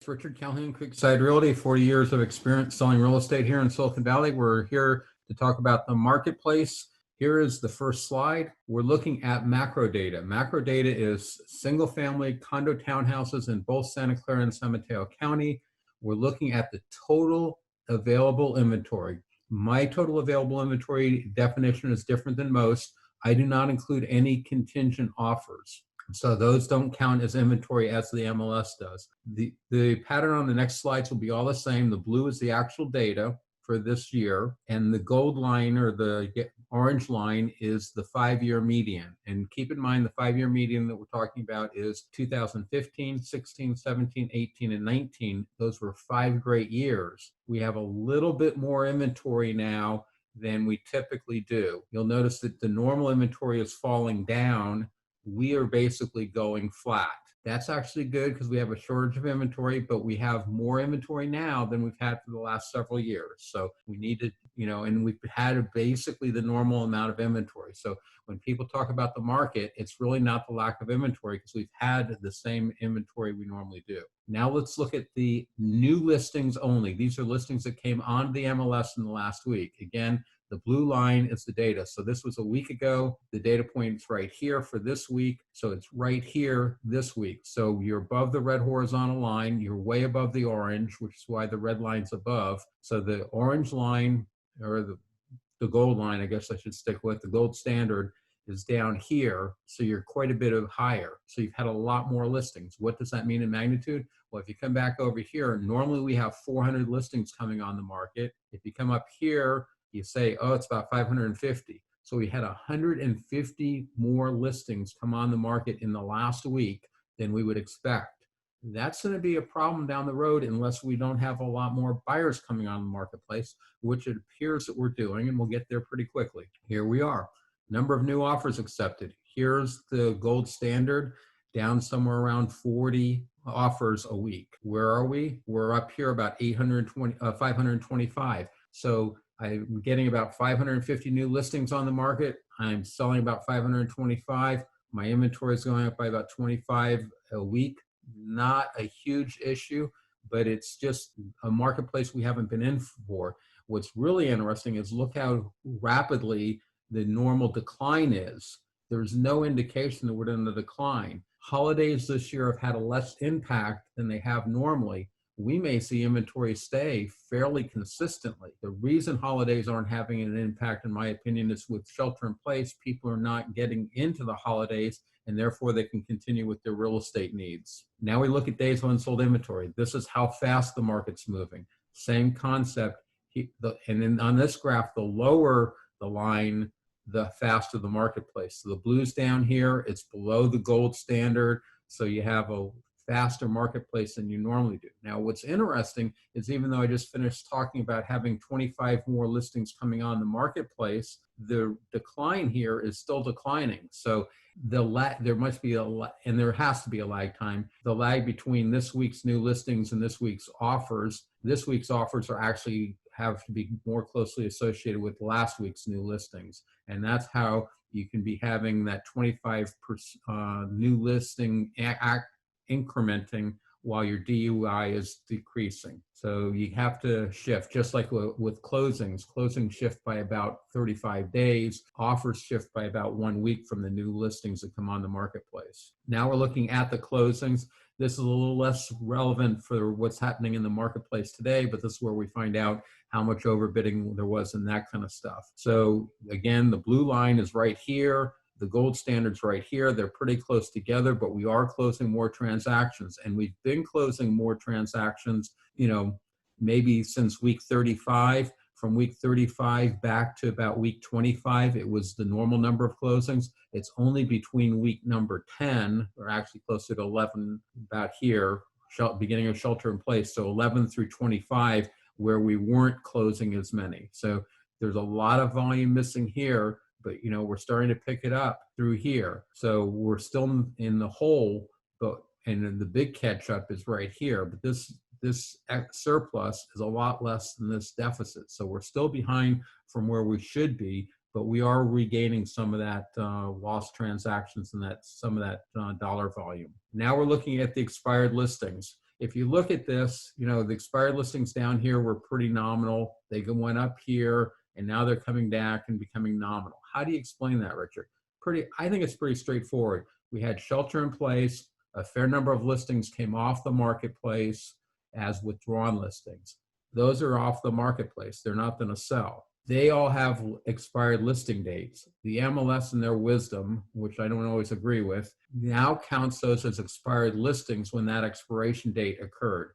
It's Richard Calhoun, Creekside Realty, 40 years of experience selling real estate here in Silicon Valley. We're here to talk about the marketplace. Here is the first slide. We're looking at macro data. Macro data is single family condo townhouses in both Santa Clara and San Mateo County. We're looking at the total available inventory. My total available inventory definition is different than most. I do not include any contingent offers. So those don't count as inventory as the MLS does. The pattern on the next slides will be all the same. The blue is the actual data for this year, and the gold line or the orange line is the 5-year median. And keep in mind the 5-year median that we're talking about is 2015, 16, 17, 18, and 19. Those were 5 great years. We have a little bit more inventory now than we typically do. You'll notice that the normal inventory is falling down. We are basically going flat. That's actually good because we have a shortage of inventory, but we have more inventory now than we've had for the last several years. So we need to, and we've had basically the normal amount of inventory. So when people talk about the market, it's really not the lack of inventory because we've had the same inventory we normally do. Now let's look at the new listings only. These are listings that came onto the MLS in the last week. Again, the blue line is the data. So this was a week ago. The data point's right here for this week. So it's right here this week. So you're above the red horizontal line. You're way above the orange, which is why the red line's above. So the orange line, or the gold line, I guess I should stick with, the gold standard is down here. So you're quite a bit of higher. So you've had a lot more listings. What does that mean in magnitude? Well, if you come back over here, normally we have 400 listings coming on the market. If you come up here, you say, oh, it's about 550. So we had 150 more listings come on the market in the last week than we would expect. That's going to be a problem down the road unless we don't have a lot more buyers coming on the marketplace, which it appears that we're doing, and we'll get there pretty quickly. Here we are. Number of new offers accepted. Here's the gold standard, down somewhere around 40 offers a week. Where are we? We're up here about 525. So I'm getting about 550 new listings on the market. I'm selling about 525. My inventory is going up by about 25 a week. Not a huge issue, but it's just a marketplace we haven't been in for. What's really interesting is look how rapidly the normal decline is. There's no indication that we're in a decline. Holidays this year have had a less impact than they have normally. We may see inventory stay fairly consistently. The reason holidays aren't having an impact, in my opinion, is with shelter in place, people are not getting into the holidays, and therefore they can continue with their real estate needs. Now we look at days of unsold inventory. This is how fast the market's moving. Same concept. And then on this graph, the lower the line, the faster the marketplace. So the blue's down here, it's below the gold standard. So you have a faster marketplace than you normally do. Now, what's interesting is even though I just finished talking about having 25 more listings coming on the marketplace, the decline here is still declining. So there must be and there has to be a lag time. The lag between this week's new listings and this week's offers are actually have to be more closely associated with last week's new listings. And that's how you can be having that 25% new listing incrementing while your DUI is decreasing. So you have to shift, just like with closings. Closings shift by about 35 days. Offers shift by about 1 week from the new listings that come on the marketplace. Now we're looking at the closings. This is a little less relevant for what's happening in the marketplace today, but this is where we find out how much overbidding there was and that kind of stuff. So again, the blue line is right here. The gold standard's right here. They're pretty close together, but we are closing more transactions. And we've been closing more transactions, maybe since week 35. From week 35 back to about week 25, it was the normal number of closings. It's only between week number 10, or actually closer to 11, about here, beginning of shelter in place, so 11 through 25, where we weren't closing as many. So there's a lot of volume missing here, but we're starting to pick it up through here. So we're still in the hole, and the big catch up is right here. But this surplus is a lot less than this deficit. So we're still behind from where we should be, but we are regaining some of that lost transactions and some of that dollar volume. Now we're looking at the expired listings. If you look at this, the expired listings down here were pretty nominal. They went up here and now they're coming back and becoming nominal. How do you explain that, Richard? I think it's pretty straightforward. We had shelter in place. A fair number of listings came off the marketplace as withdrawn listings. Those are off the marketplace. They're not going to sell. They all have expired listing dates. The MLS, in their wisdom, which I don't always agree with, now counts those as expired listings when that expiration date occurred.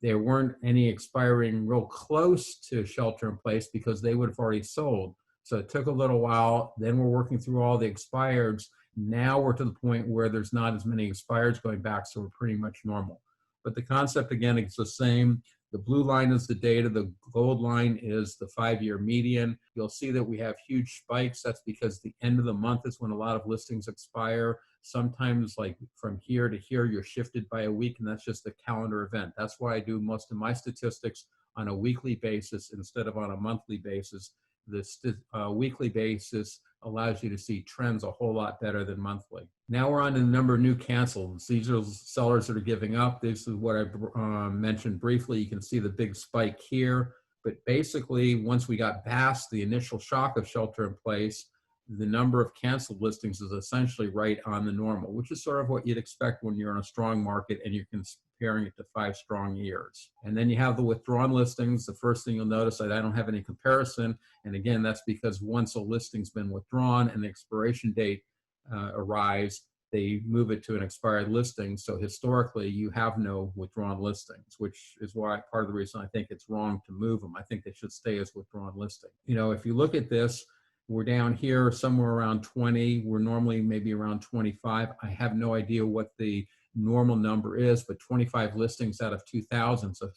There weren't any expiring real close to shelter in place because they would have already sold. So it took a little while. Then we're working through all the expireds. Now we're to the point where there's not as many expireds going back, so we're pretty much normal. But the concept, again, is the same. The blue line is the data. The gold line is the 5-year median. You'll see that we have huge spikes. That's because the end of the month is when a lot of listings expire. Sometimes, like from here to here, you're shifted by a week, and that's just a calendar event. That's why I do most of my statistics on a weekly basis instead of on a monthly basis. The weekly basis allows you to see trends a whole lot better than monthly. Now we're on to the number of new cancels. These are sellers that are giving up. This is what I mentioned briefly. You can see the big spike here. But basically, once we got past the initial shock of shelter in place, the number of canceled listings is essentially right on the normal, which is sort of what you'd expect when you're in a strong market and you're comparing it to 5 strong years. And then you have the withdrawn listings. The first thing you'll notice, I don't have any comparison. And again, that's because once a listing's been withdrawn and the expiration date arrives, they move it to an expired listing. So historically, you have no withdrawn listings, which is why part of the reason I think it's wrong to move them. I think they should stay as withdrawn listing. If you look at this, we're down here somewhere around 20. We're normally maybe around 25. I have no idea what the normal number is, but 25 listings out of 2,000 is a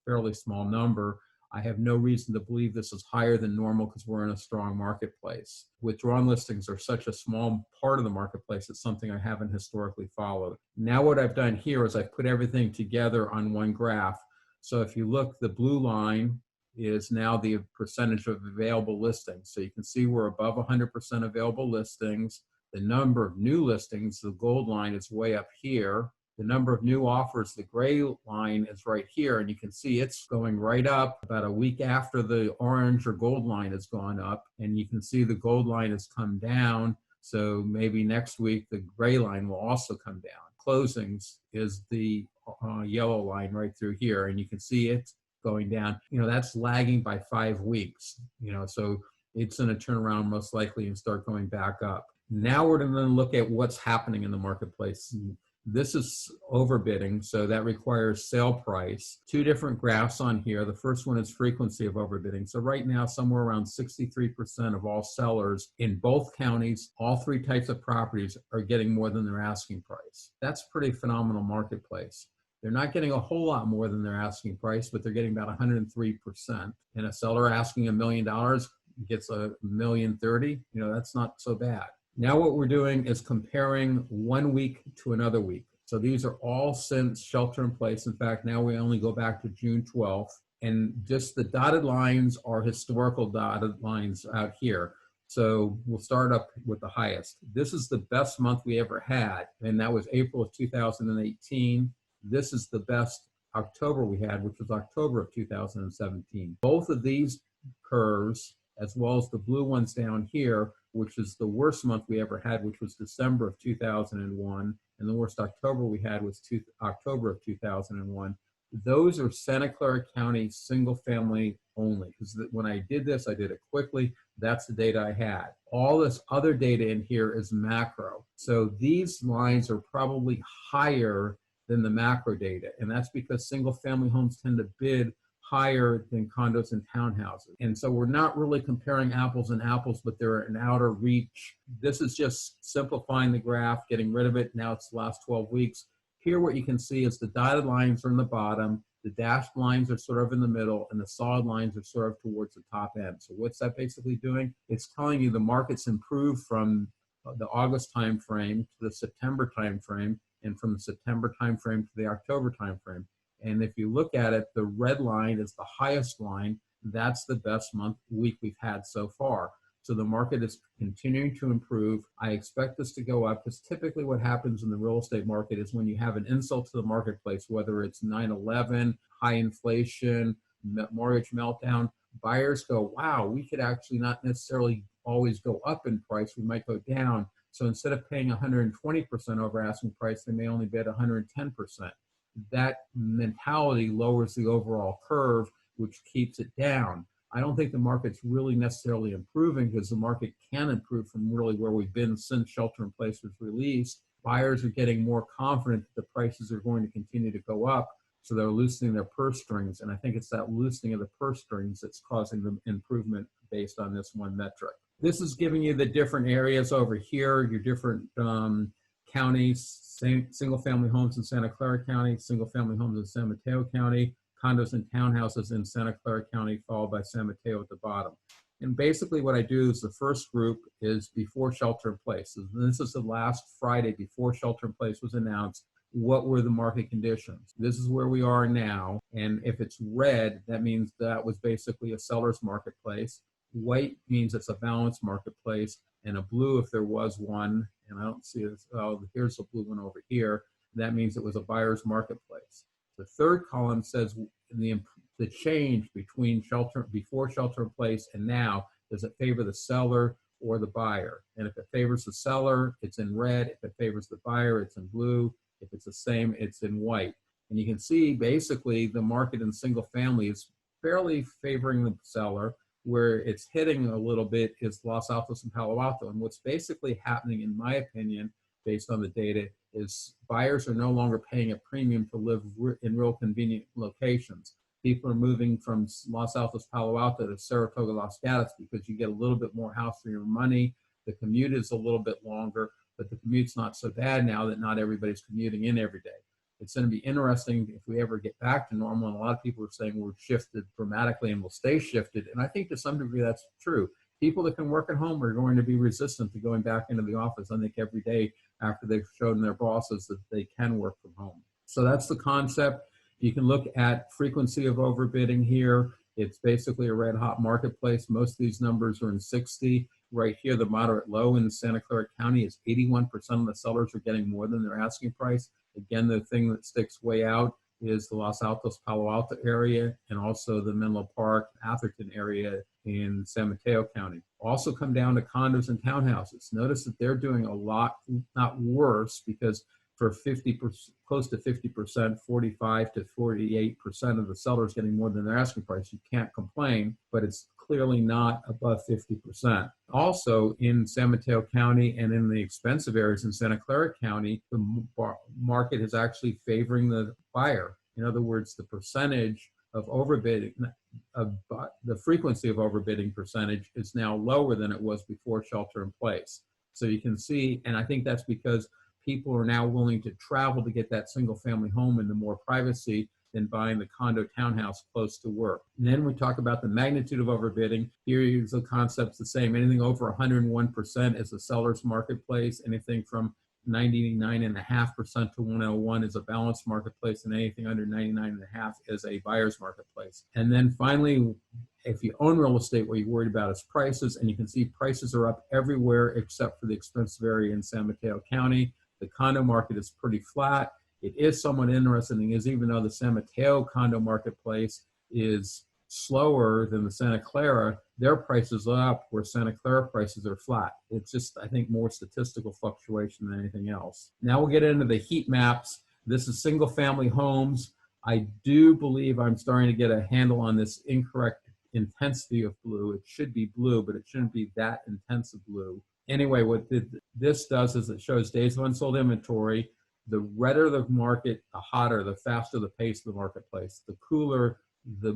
fairly small number. I have no reason to believe this is higher than normal because we're in a strong marketplace. Withdrawn listings are such a small part of the marketplace. It's something I haven't historically followed. Now what I've done here is I've put everything together on one graph. So if you look, the blue line is now the percentage of available listings. So you can see we're above 100% available listings. The number of new listings, the gold line, is way up here. The number of new offers, the gray line, is right here, and you can see it's going right up about a week after the orange or gold line has gone up, and you can see the gold line has come down. So maybe next week the gray line will also come down. Closings is the yellow line right through here, and you can see it's going down. That's lagging by 5 weeks. So it's going to turn around most likely and start going back up. Now we're going to look at what's happening in the marketplace. This is overbidding, so that requires sale price. 2 different graphs on here. The first one is frequency of overbidding. So right now, somewhere around 63% of all sellers in both counties, all 3 types of properties, are getting more than their asking price. That's a pretty phenomenal marketplace. They're not getting a whole lot more than their asking price, but they're getting about 103%. And a seller asking $1 million gets $1,030,000. That's not so bad. Now what we're doing is comparing 1 week to another week. So these are all since shelter in place. In fact, now we only go back to June 12th. And just the dotted lines are historical dotted lines out here. So we'll start up with the highest. This is the best month we ever had, and that was April of 2018. This is the best October we had, which was October of 2017. Both of these curves, as well as the blue ones down here, which is the worst month we ever had, which was December of 2001, and the worst October we had was October of 2001. Those are Santa Clara County single family only, because when I did this, I did it quickly. That's the data I had. All this other data in here is macro. So these lines are probably higher than the macro data, and that's because single family homes tend to bid higher than condos and townhouses. And so we're not really comparing apples and apples, but they're an outer reach. This is just simplifying the graph, getting rid of it. Now it's the last 12 weeks. Here what you can see is the dotted lines are in the bottom, the dashed lines are sort of in the middle, and the solid lines are sort of towards the top end. So what's that basically doing? It's telling you the market's improved from the August timeframe to the September timeframe, and from the September timeframe to the October timeframe. And if you look at it, the red line is the highest line. That's the best week we've had so far. So the market is continuing to improve. I expect this to go up because typically what happens in the real estate market is when you have an insult to the marketplace, whether it's 9/11, high inflation, mortgage meltdown, buyers go, wow, we could actually not necessarily always go up in price. We might go down. So instead of paying 120% over asking price, they may only bid 110%. That mentality lowers the overall curve, which keeps it down. I don't think the market's really necessarily improving because the market can improve from really where we've been since shelter in place was released. Buyers are getting more confident that the prices are going to continue to go up, so they're loosening their purse strings. And I think it's that loosening of the purse strings that's causing the improvement based on this one metric. This is giving you the different areas over here, your different counties, single-family homes in Santa Clara County, single-family homes in San Mateo County, condos and townhouses in Santa Clara County, followed by San Mateo at the bottom. And basically what I do is the first group is before shelter in place. This is the last Friday before shelter in place was announced. What were the market conditions? This is where we are now. And if it's red, that means that was basically a seller's marketplace. White means it's a balanced marketplace, and a blue, if there was one, and I don't see it, oh, here's a blue one over here, that means it was a buyer's marketplace. The third column says the change between before shelter in place and now, does it favor the seller or the buyer? And if it favors the seller, it's in red. If it favors the buyer, it's in blue. If it's the same, it's in white. And you can see basically the market in single family is fairly favoring the seller. Where it's hitting a little bit is Los Altos and Palo Alto. And what's basically happening, in my opinion, based on the data, is buyers are no longer paying a premium to live in real convenient locations. People are moving from Los Altos, Palo Alto to Saratoga, Los Gatos because you get a little bit more house for your money. The commute is a little bit longer, but the commute's not so bad now that not everybody's commuting in every day. It's going to be interesting if we ever get back to normal. And a lot of people are saying we're shifted dramatically and will stay shifted. And I think to some degree that's true. People that can work at home are going to be resistant to going back into the office, I think, every day after they've shown their bosses that they can work from home. So that's the concept. You can look at frequency of overbidding here. It's basically a red hot marketplace. Most of these numbers are in 60. Right here, the moderate low in Santa Clara County is 81% of the sellers are getting more than their asking price. Again, the thing that sticks way out is the Los Altos, Palo Alto area, and also the Menlo Park, Atherton area in San Mateo County. Also come down to condos and townhouses. Notice that they're doing a lot, not worse, because for 50%, close to 50%, 45 to 48% of the sellers getting more than their asking price. You can't complain, but it's clearly not above 50%. Also in San Mateo County and in the expensive areas in Santa Clara County, the market is actually favoring the buyer. In other words, the percentage of overbidding, the frequency of overbidding percentage is now lower than it was before shelter in place. So you can see, and I think that's because people are now willing to travel to get that single family home into more privacy than buying the condo townhouse close to work. And then we talk about the magnitude of overbidding. Here is the concept's the same. Anything over 101% is a seller's marketplace. Anything from 99.5% to 101 is a balanced marketplace, and anything under 99.5 is a buyer's marketplace. And then finally, if you own real estate, what you're worried about is prices, and you can see prices are up everywhere except for the expensive area in San Mateo County. The condo market is pretty flat. It is somewhat interesting is even though the San Mateo condo marketplace is slower than the Santa Clara, their prices are up where Santa Clara prices are flat. It's just, I think, more statistical fluctuation than anything else. Now we'll get into the heat maps. This is single family homes. I do believe I'm starting to get a handle on this incorrect intensity of blue. It should be blue, but it shouldn't be that intense of blue. Anyway, what this does is it shows days of unsold inventory. The redder the market, the hotter, the faster the pace of the marketplace. The cooler, the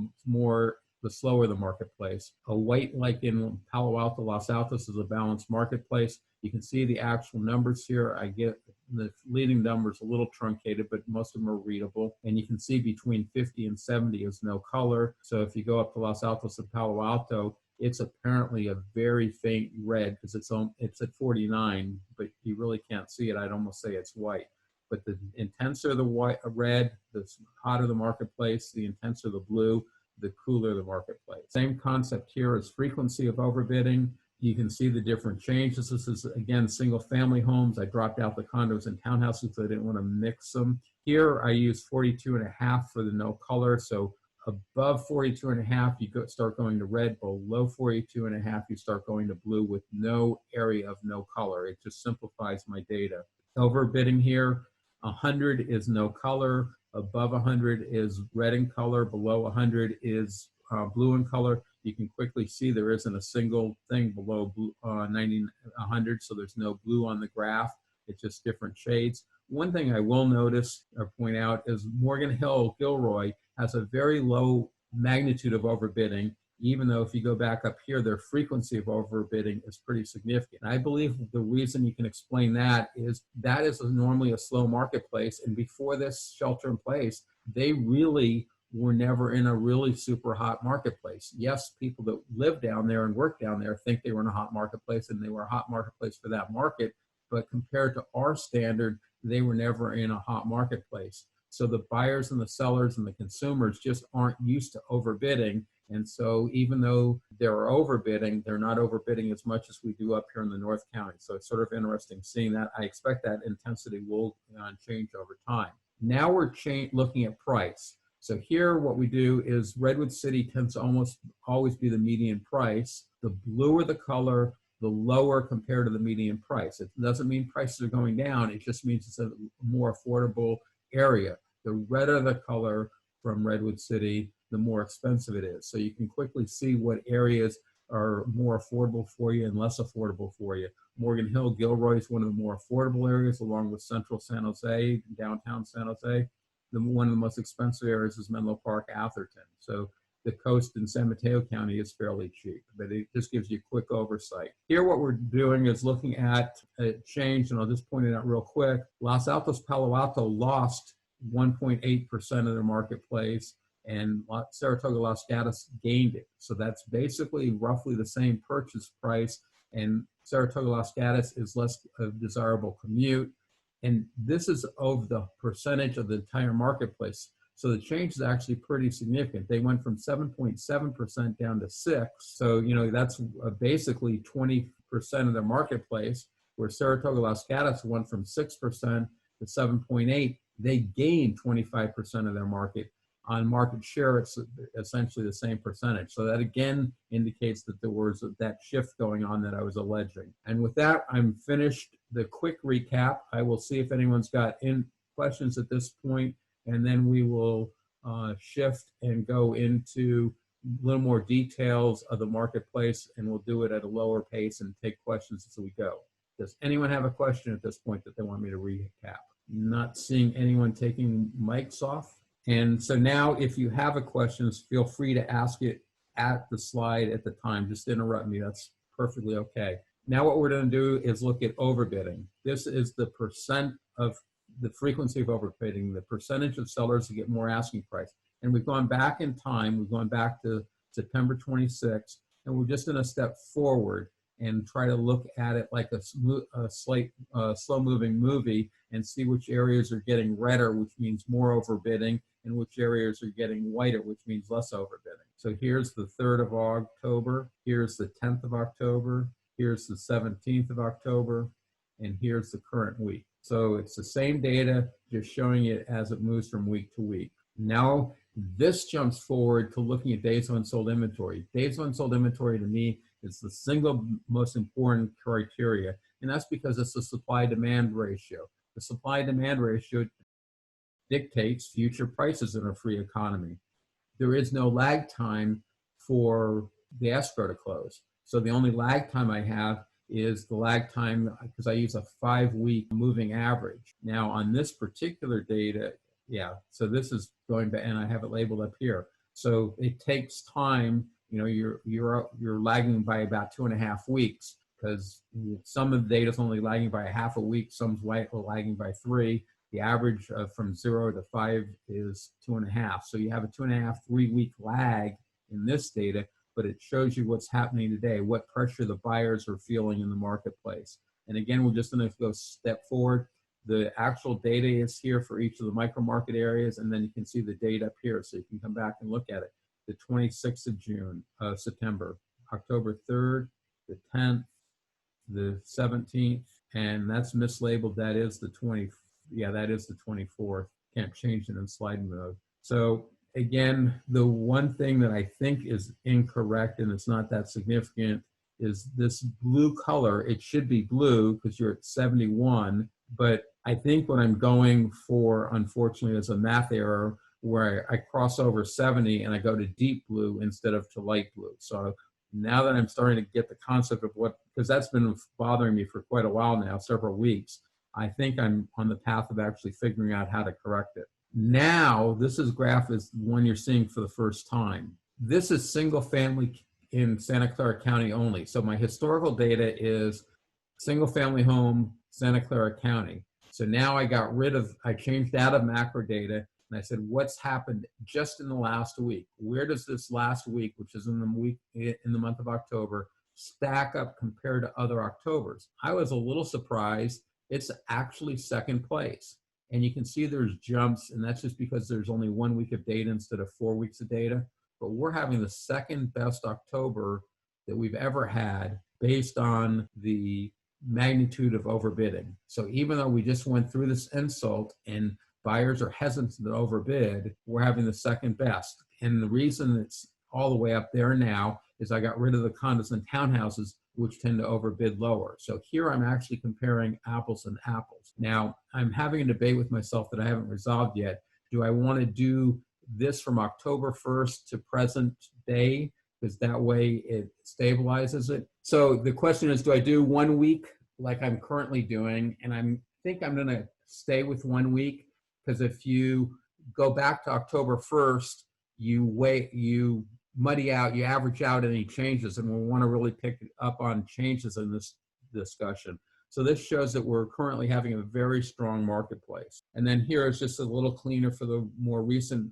slower the marketplace. A white, like in Palo Alto, Los Altos, is a balanced marketplace. You can see the actual numbers here. I get the leading numbers a little truncated, but most of them are readable. And you can see between 50 and 70 is no color. So if you go up to Los Altos and Palo Alto, it's apparently a very faint red because it's at 49, but you really can't see it. I'd almost say it's white. But the intenser the red, the hotter the marketplace, the intenser the blue, the cooler the marketplace. Same concept here as frequency of overbidding. You can see the different changes. This is, again, single family homes. I dropped out the condos and townhouses because I didn't want to mix them. Here I use 42.5 for the no color. So above 42.5, you start going to red. Below 42.5, you start going to blue with no area of no color. It just simplifies my data. Overbidding here, 100 is no color. Above 100 is red in color. Below 100 is blue in color. You can quickly see there isn't a single thing below 100, so there's no blue on the graph. It's just different shades. One thing I will notice or point out is Morgan Hill Gilroy has a very low magnitude of overbidding, even though if you go back up here, their frequency of overbidding is pretty significant. I believe the reason you can explain that is normally a slow marketplace, and before this shelter in place, they really were never in a really super hot marketplace. Yes, people that live down there and work down there think they were in a hot marketplace, and they were a hot marketplace for that market, but compared to our standard, they were never in a hot marketplace. So the buyers and the sellers and the consumers just aren't used to overbidding. And so even though they're overbidding, they're not overbidding as much as we do up here in the North County. So it's sort of interesting seeing that. I expect that intensity will change over time. Now we're looking at price. So here what we do is Redwood City tends to almost always be the median price. The bluer the color, the lower compared to the median price. It doesn't mean prices are going down. It just means it's a more affordable area. The redder the color from Redwood City, the more expensive it is. So you can quickly see what areas are more affordable for you and less affordable for you. Morgan Hill Gilroy is one of the more affordable areas, along with central San Jose, downtown San Jose. One of the most expensive areas is Menlo Park, Atherton. So the coast in San Mateo County is fairly cheap, but it just gives you a quick oversight. Here what we're doing is looking at a change, and I'll just point it out real quick. Los Altos, Palo Alto lost 1.8% of their marketplace, and Saratoga, Los Gatos gained it. So that's basically roughly the same purchase price, and Saratoga, Los Gatos is less a desirable commute. And this is of the percentage of the entire marketplace. So the change is actually pretty significant. They went from 7.7% down to 6%. So, that's basically 20% of their marketplace, where Saratoga, Los Gatos went from 6% to 7.8%. They gained 25% of their market. On market share, it's essentially the same percentage. So that again indicates that there was that shift going on that I was alleging. And with that, I'm finished the quick recap. I will see if anyone's got questions at this point, and then we will shift and go into a little more details of the marketplace, and we'll do it at a lower pace and take questions as we go. Does anyone have a question at this point that they want me to recap? Not seeing anyone taking mics off. And so now if you have a question, feel free to ask it at the slide at the time. Just interrupt me. That's perfectly okay. Now what we're going to do is look at overbidding. This is the percent of the frequency of overbidding, the percentage of sellers who get more asking price. And we've gone back in time. We've gone back to September 26th, and we're just going to step forward and try to look at it like a slow-moving movie and see which areas are getting redder, which means more overbidding, and which areas are getting whiter, which means less overbidding. So here's the 3rd of October, here's the 10th of October, here's the 17th of October, and here's the current week. So it's the same data, just showing it as it moves from week to week. Now, this jumps forward to looking at days of unsold inventory. Days of unsold inventory to me is the single most important criteria, and that's because it's the supply-demand ratio. The supply-demand ratio dictates future prices in a free economy. There is no lag time for the escrow to close. So the only lag time I have is the lag time, because I use a 5-week moving average. Now on this particular data, so this is going back, and I have it labeled up here. So it takes time. You're lagging by about 2.5 weeks, because some of the data is only lagging by a half a week, some's lagging by 3. The average from 0 to 5 is 2.5. So you have a 2.5, 3-week lag in this data, but it shows you what's happening today, what pressure the buyers are feeling in the marketplace. And again, we're just going to go step forward. The actual data is here for each of the micro market areas, and then you can see the date up here, so you can come back and look at it. The 26th of September, October 3rd, the 10th, the 17th, and that's mislabeled. That is the 20. Yeah, that is the 24th. Can't change it in slide mode. So again, the one thing that I think is incorrect, and it's not that significant, is this blue color. It should be blue because you're at 71, but I think what I'm going for, unfortunately, is a math error where I cross over 70 and I go to deep blue instead of to light blue. So now that I'm starting to get the concept of what, because that's been bothering me for quite a while now, several weeks, I think I'm on the path of actually figuring out how to correct it. Now, this is graph is one you're seeing for the first time. This is single family in Santa Clara County only. So my historical data is single family home, Santa Clara County. So now I changed out of macro data and I said, what's happened just in the last week? Where does this last week, which is in the month of October, stack up compared to other Octobers? I was a little surprised. It's actually second place. And you can see there's jumps, and that's just because there's only 1 week of data instead of 4 weeks of data. But we're having the second best October that we've ever had based on the magnitude of overbidding. So even though we just went through this insult and buyers are hesitant to overbid, we're having the second best. And the reason it's all the way up there now is I got rid of the condos and townhouses, which tend to overbid lower. So here I'm actually comparing apples and apples. Now, I'm having a debate with myself that I haven't resolved yet. Do I want to do this from October 1st to present day? Because that way it stabilizes it. So the question is, do I do 1 week like I'm currently doing? And I think I'm going to stay with 1 week, because if you go back to October 1st, you muddy out, you average out any changes, and we want to really pick up on changes in this discussion. So this shows that we're currently having a very strong marketplace. And then here is just a little cleaner for the more recent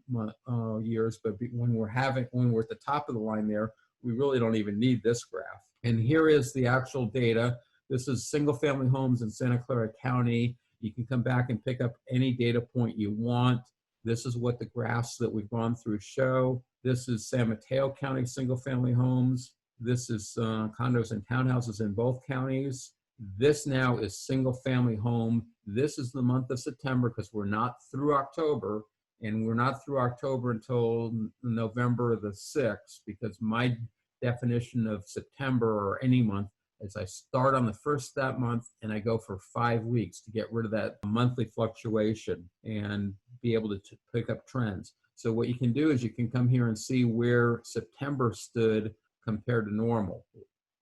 years, but when we're at the top of the line there, we really don't even need this graph. And here is the actual data. This is single family homes in Santa Clara County. You can come back and pick up any data point you want. This is what the graphs that we've gone through show. This is San Mateo County single family homes. This is condos and townhouses in both counties. This now is single family home. This is the month of September, because we're not through October, and we're not through October until November the 6th, because my definition of September or any month is I start on the first of that month and I go for 5 weeks to get rid of that monthly fluctuation and be able to pick up trends. So what you can do is you can come here and see where September stood compared to normal.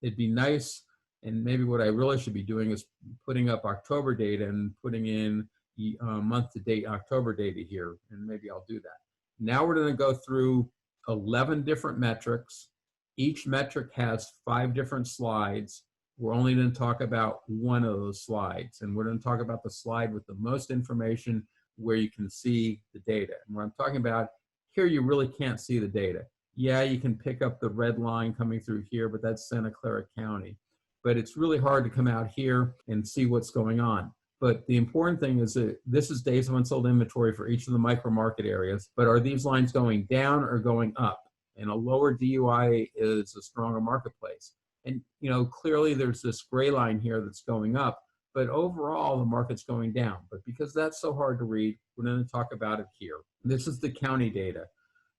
It'd be nice, and maybe what I really should be doing is putting up October data and putting in month-to-date October data here, and maybe I'll do that. Now we're going to go through 11 different metrics. Each metric has 5 different slides. We're only going to talk about one of those slides, and we're going to talk about the slide with the most information where you can see the data. And what I'm talking about here, you really can't see the data. Yeah, you can pick up the red line coming through here, but that's Santa Clara County. But it's really hard to come out here and see what's going on. But the important thing is that this is days of unsold inventory for each of the micro market areas. But are these lines going down or going up? And a lower DUI is a stronger marketplace. And clearly there's this gray line here that's going up, but overall the market's going down. But because that's so hard to read, we're going to talk about it here. This is the county data.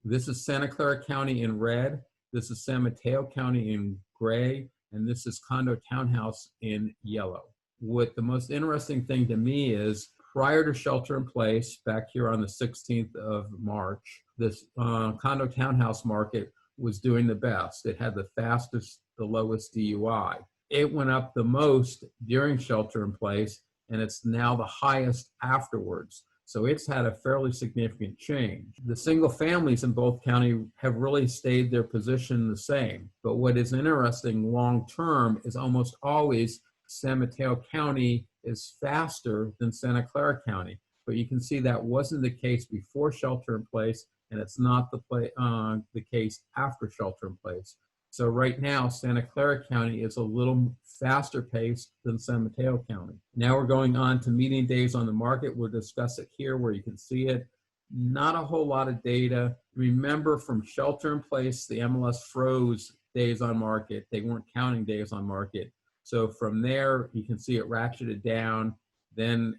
This is Santa Clara County in red. This is San Mateo County in gray. And this is condo townhouse in yellow. What the most interesting thing to me is, prior to shelter in place, back here on the 16th of March, this condo townhouse market was doing the best. It had the fastest, the lowest DUI. It went up the most during shelter in place, and it's now the highest afterwards. So it's had a fairly significant change. The single families in both counties have really stayed their position the same. But what is interesting long-term is almost always San Mateo County is faster than Santa Clara County. But you can see that wasn't the case before shelter in place, and it's not the case after shelter in place. So right now, Santa Clara County is a little faster paced than San Mateo County. Now we're going on to median days on the market. We'll discuss it here where you can see it. Not a whole lot of data. Remember, from shelter in place, the MLS froze days on market. They weren't counting days on market. So from there, you can see it ratcheted down. And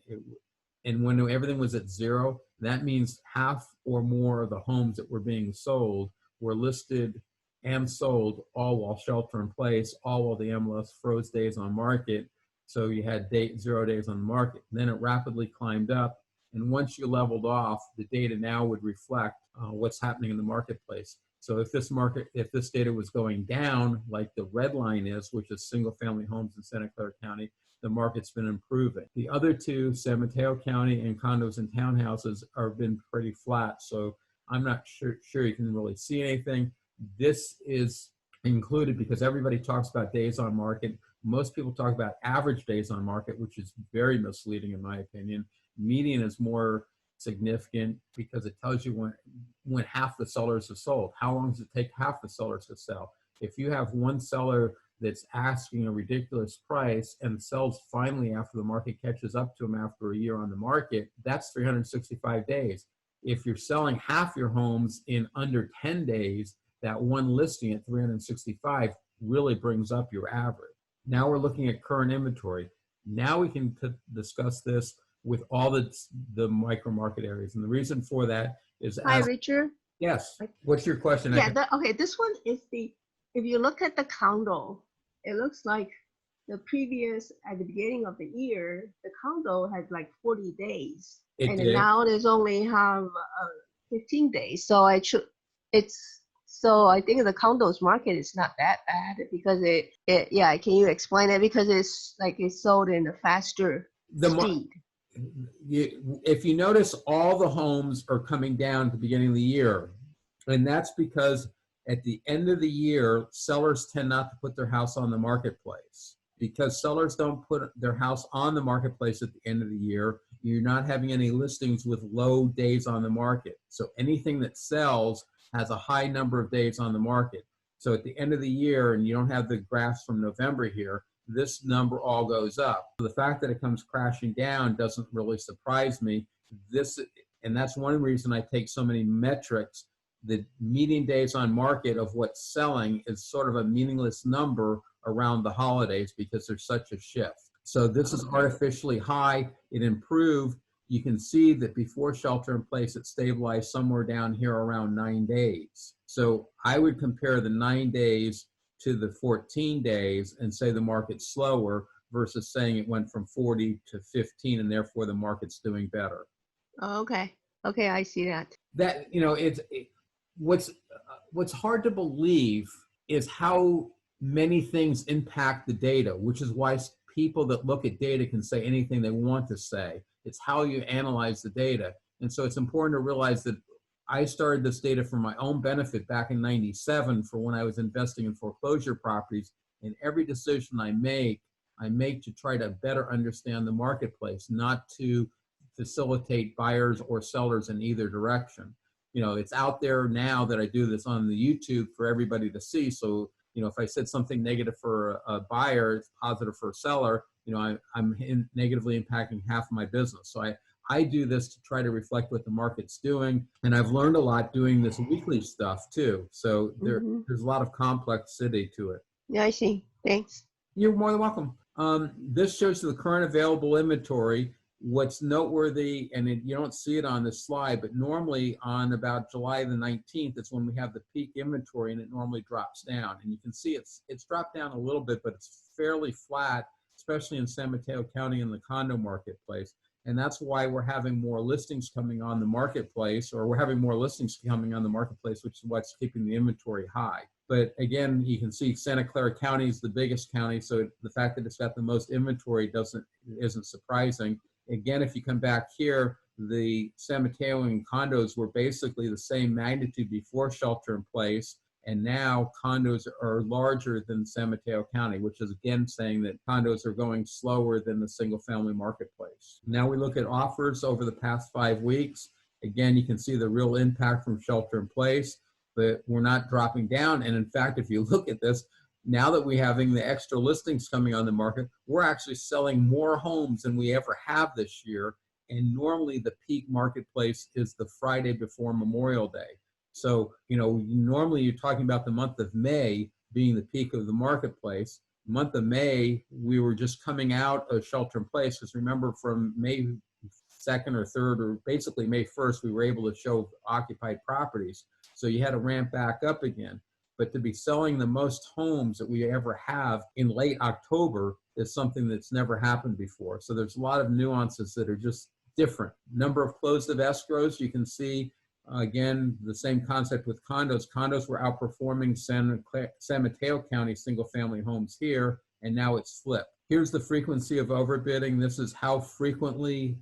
when everything was at zero, that means half or more of the homes that were being sold were listed and sold, all while shelter in place, all while the MLS froze days on market. So you had 0 days on the market. Then it rapidly climbed up. And once you leveled off, the data now would reflect what's happening in the marketplace. So if this data was going down, like the red line is, which is single family homes in Santa Clara County, the market's been improving. The other two, San Mateo County and condos and townhouses, have been pretty flat. So I'm not sure you can really see anything. This is included because everybody talks about days on market. Most people talk about average days on market, which is very misleading in my opinion. Median is more significant because it tells you when half the sellers have sold. How long does it take half the sellers to sell? If you have one seller that's asking a ridiculous price and sells finally after the market catches up to them after a year on the market, that's 365 days. If you're selling half your homes in under 10 days, that one listing at 365 really brings up your average. Now we're looking at current inventory. Now we can discuss this with all the micro market areas. And the reason for that is— Hi, Richard. Yes. What's your question? Yeah, okay, this one is if you look at the condo, it looks like the previous, at the beginning of the year, the condo had like 40 days. And now there's only have 15 days. So I think the condos market is not that bad because yeah, can you explain it? Because it's sold in a faster speed. If you notice, all the homes are coming down at the beginning of the year. And that's because at the end of the year, sellers tend not to put their house on the marketplace. Because sellers don't put their house on the marketplace at the end of the year, you're not having any listings with low days on the market. So anything that sells has a high number of days on the market. So at the end of the year, and you don't have the graphs from November here, this number all goes up. The fact that it comes crashing down doesn't really surprise me. And that's one reason I take so many metrics. The median days on market of what's selling is sort of a meaningless number around the holidays because there's such a shift. So this is artificially high. It improved. You can see that before shelter in place, it stabilized somewhere down here around 9 days. So I would compare the 9 days to the 14 days and say the market's slower versus saying it went from 40 to 15 and therefore the market's doing better. Oh, okay. Okay, I see that. That, what's hard to believe is how many things impact the data, which is why people that look at data can say anything they want to say. It's how you analyze the data. And so it's important to realize that I started this data for my own benefit back in '97 for when I was investing in foreclosure properties. And every decision I make to try to better understand the marketplace, not to facilitate buyers or sellers in either direction. It's out there now that I do this on the YouTube for everybody to see. So, if I said something negative for a buyer, it's positive for a seller, I'm negatively impacting half of my business. So I do this to try to reflect what the market's doing. And I've learned a lot doing this weekly stuff too. So there's a lot of complexity to it. Yeah, I see. Thanks. You're more than welcome. This shows the current available inventory. What's noteworthy, and you don't see it on this slide, but normally on about July the 19th, it's when we have the peak inventory and it normally drops down. And you can see it's dropped down a little bit, but it's fairly flat, especially in San Mateo County in the condo marketplace. And that's why we're having more listings coming on the marketplace, or we're having more listings coming on the marketplace, which is what's keeping the inventory high. But again, you can see Santa Clara County is the biggest county, so the fact that it's got the most inventory isn't surprising. Again, if you come back here, the San Mateo and condos were basically the same magnitude before shelter in place. And now condos are larger than San Mateo County, which is again saying that condos are going slower than the single family marketplace. Now we look at offers over the past 5 weeks. Again, you can see the real impact from shelter in place, but we're not dropping down. And in fact, if you look at this, now that we're having the extra listings coming on the market, we're actually selling more homes than we ever have this year. And normally the peak marketplace is the Friday before Memorial Day. So, normally you're talking about the month of May being the peak of the marketplace. Month of May, we were just coming out of shelter in place, because remember, from May 2nd or 3rd, or basically May 1st, we were able to show occupied properties. So you had to ramp back up again. But to be selling the most homes that we ever have in late October is something that's never happened before. So there's a lot of nuances that are just different. Number of closed of escrows, you can see, again, the same concept with condos. Condos were outperforming San Mateo County single-family homes here, and now it's flipped. Here's the frequency of overbidding. This is how frequently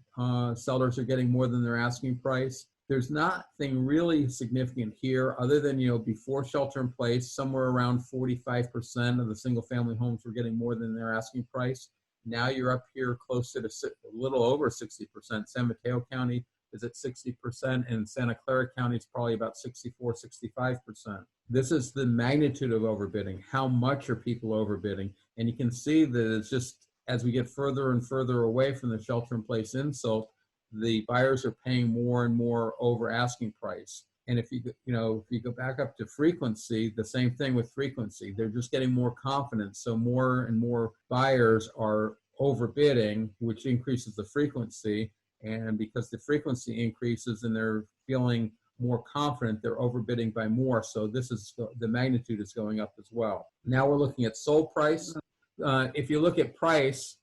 sellers are getting more than their asking price. There's nothing really significant here other than, before shelter in place, somewhere around 45% of the single-family homes were getting more than their asking price. Now you're up here closer to a little over 60%. San Mateo County is at 60%, and Santa Clara County is probably about 64, 65%. This is the magnitude of overbidding. How much are people overbidding? And you can see that it's just, as we get further and further away from the shelter-in-place insult, the buyers are paying more and more over asking price. And if you go back up to frequency, the same thing with frequency. They're just getting more confidence. So more and more buyers are overbidding, which increases the frequency. And because the frequency increases and they're feeling more confident, they're overbidding by more. So this is the magnitude is going up as well. Now we're looking at sold price. If you look at prices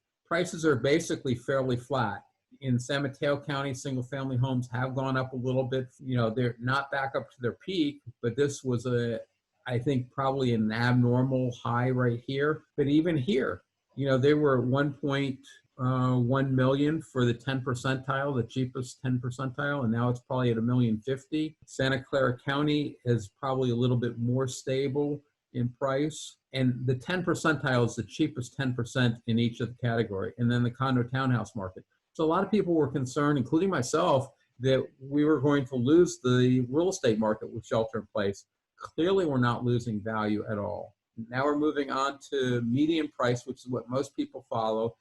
are basically fairly flat. In San Mateo County, single-family homes have gone up a little bit. They're not back up to their peak, but this was I think probably an abnormal high right here. But even here, they were 1.1 million for the 10 percentile, the cheapest 10 percentile, and now it's probably at $1.05 million. Santa Clara County is probably a little bit more stable in price. And the 10 percentile is the cheapest 10% in each of the category. And then the condo townhouse market. So a lot of people were concerned, including myself, that we were going to lose the real estate market with shelter in place. Clearly, we're not losing value at all. Now we're moving on to median price, which is what most people follow.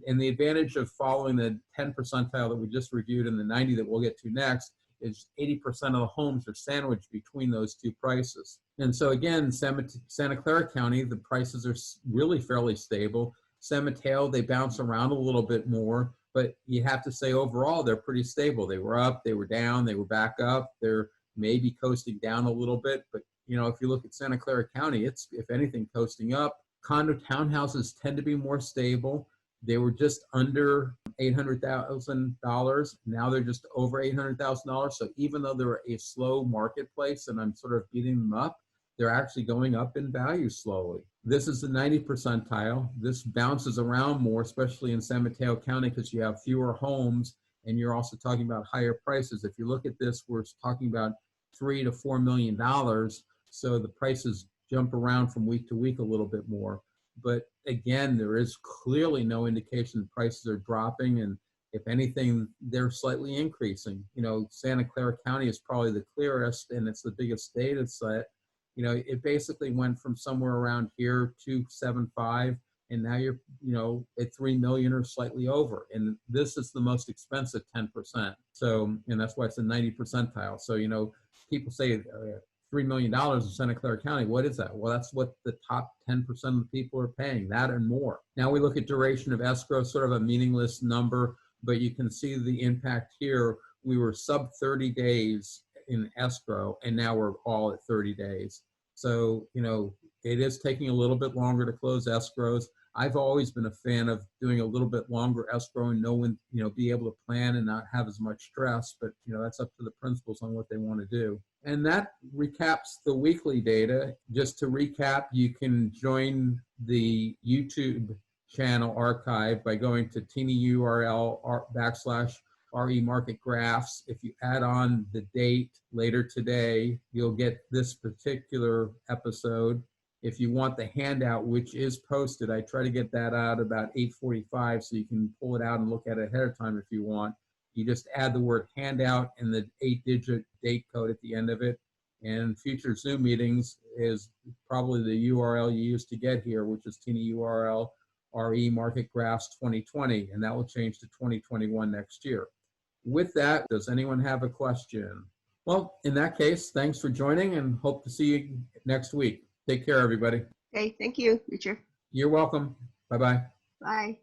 And the advantage of following the 10 percentile that we just reviewed and the 90 that we'll get to next is 80% of the homes are sandwiched between those two prices. And so again, Santa Clara County, the prices are really fairly stable. San Mateo, they bounce around a little bit more, but you have to say overall, they're pretty stable. They were up, they were down, they were back up. They're maybe coasting down a little bit, but if you look at Santa Clara County, it's, if anything, coasting up. Condo townhouses tend to be more stable. They were just under $800,000. Now they're just over $800,000. So even though they're a slow marketplace and I'm sort of beating them up, they're actually going up in value slowly. This is the 90 percentile. This bounces around more, especially in San Mateo County, because you have fewer homes and you're also talking about higher prices. If you look at this, we're talking about $3 to $4 million. So the prices jump around from week to week a little bit more. But again, there is clearly no indication that prices are dropping. And if anything, they're slightly increasing. Santa Clara County is probably the clearest and it's the biggest data set. It basically went from somewhere around here, 275, and now you're, at 3 million or slightly over. And this is the most expensive 10%. So, and that's why it's a 90 percentile. So, people say $3 million in Santa Clara County. What is that? Well, that's what the top 10% of the people are paying, that and more. Now we look at duration of escrow, sort of a meaningless number, but you can see the impact here. We were sub 30 days in escrow, and now we're all at 30 days. So, it is taking a little bit longer to close escrows. I've always been a fan of doing a little bit longer escrow and know when, be able to plan and not have as much stress, but, that's up to the principals on what they want to do. And that recaps the weekly data. Just to recap, you can join the YouTube channel archive by going to tinyurl/RE Market Graphs. If you add on the date later today, you'll get this particular episode. If you want the handout, which is posted, I try to get that out about 8:45 so you can pull it out and look at it ahead of time if you want. You just add the word handout and the 8-digit date code at the end of it. And future Zoom meetings is probably the URL you use to get here, which is tinyurl/RE Market Graphs 2020, and that will change to 2021 next year. With that, does anyone have a question? Well, in that case, thanks for joining and hope to see you next week. Take care, everybody. Okay, thank you, Richard. You're welcome. Bye-bye. Bye.